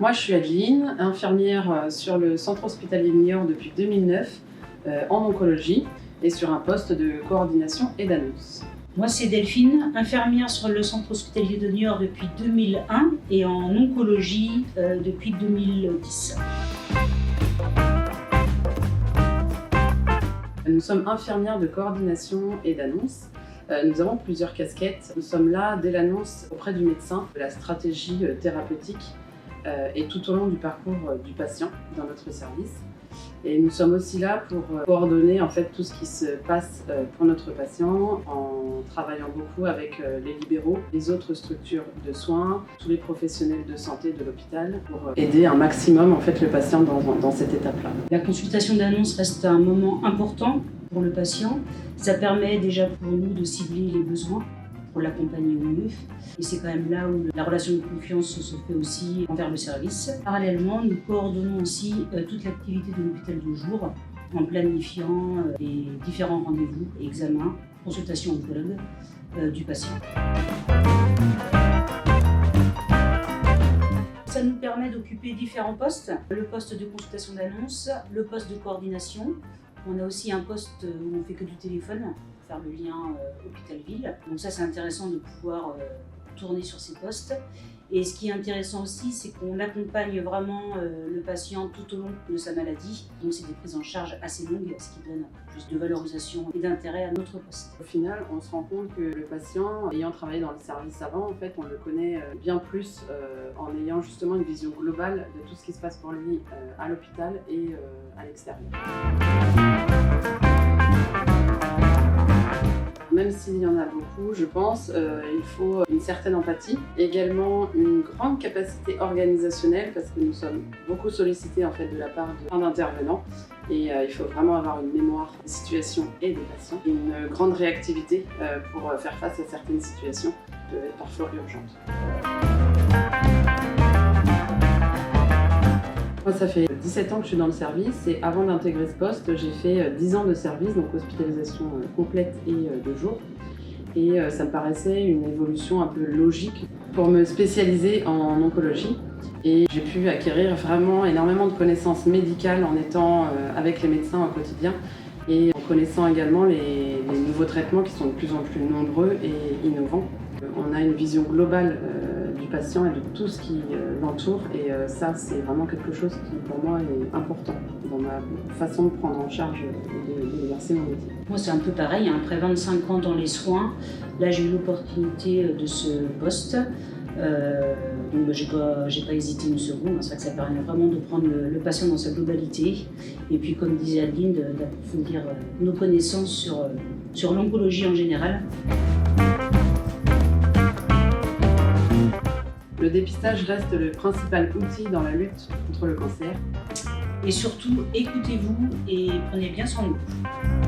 Moi, je suis Adeline, infirmière sur le centre hospitalier de Niort depuis 2009 en oncologie et sur un poste de coordination et d'annonce. Moi, c'est Delphine, infirmière sur le centre hospitalier de Niort depuis 2001 et en oncologie depuis 2010. Nous sommes infirmières de coordination et d'annonce. Nous avons plusieurs casquettes. Nous sommes là dès l'annonce auprès du médecin de la stratégie thérapeutique et tout au long du parcours du patient dans notre service. Et nous sommes aussi là pour coordonner en fait tout ce qui se passe pour notre patient en travaillant beaucoup avec les libéraux, les autres structures de soins, tous les professionnels de santé de l'hôpital pour aider un maximum en fait le patient dans cette étape-là. La consultation d'annonce reste un moment important pour le patient. Ça permet déjà pour nous de cibler les besoins, pour l'accompagner au mieux. Et c'est quand même là où la relation de confiance se fait aussi envers le service. Parallèlement, nous coordonnons aussi toute l'activité de l'hôpital de jour en planifiant les différents rendez-vous, examens, consultations oncologues du patient. Ça nous permet d'occuper différents postes. Le poste de consultation d'annonce, le poste de coordination. On a aussi un poste où on fait que du téléphone, pour faire le lien hôpital-ville. Donc ça, c'est intéressant de pouvoir tourner sur ces postes. Et ce qui est intéressant aussi, c'est qu'on accompagne vraiment le patient tout au long de sa maladie. Donc c'est des prises en charge assez longues, ce qui donne plus de valorisation et d'intérêt à notre poste. Au final, on se rend compte que le patient, ayant travaillé dans le service avant, en fait, on le connaît bien plus en ayant justement une vision globale de tout ce qui se passe pour lui à l'hôpital et à l'extérieur. Même s'il y en a beaucoup, je pense, il faut une certaine empathie, également une grande capacité organisationnelle parce que nous sommes beaucoup sollicités en fait de la part de plein d'intervenants et il faut vraiment avoir une mémoire des situations et des patients, et une grande réactivité pour faire face à certaines situations qui peuvent être parfois urgentes. Moi, ça fait 17 ans que je suis dans le service et avant d'intégrer ce poste, j'ai fait 10 ans de service, donc hospitalisation complète et de jour. Et ça me paraissait une évolution un peu logique pour me spécialiser en oncologie. Et j'ai pu acquérir vraiment énormément de connaissances médicales en étant avec les médecins au quotidien et en connaissant également les nouveaux traitements qui sont de plus en plus nombreux et innovants. On a une vision globale du patient et de tout ce qui l'entoure et ça c'est vraiment quelque chose qui pour moi est important dans ma façon de prendre en charge et d'exercer mon métier. Moi c'est un peu pareil, après 25 ans dans les soins, là j'ai eu l'opportunité de ce poste. Donc j'ai pas hésité une seconde, c'est vrai que ça permet vraiment de prendre le patient dans sa globalité et puis comme disait Adeline, d'approfondir nos connaissances sur l'oncologie en général. Le dépistage reste le principal outil dans la lutte contre le cancer. Et surtout, écoutez-vous et prenez bien soin de vous.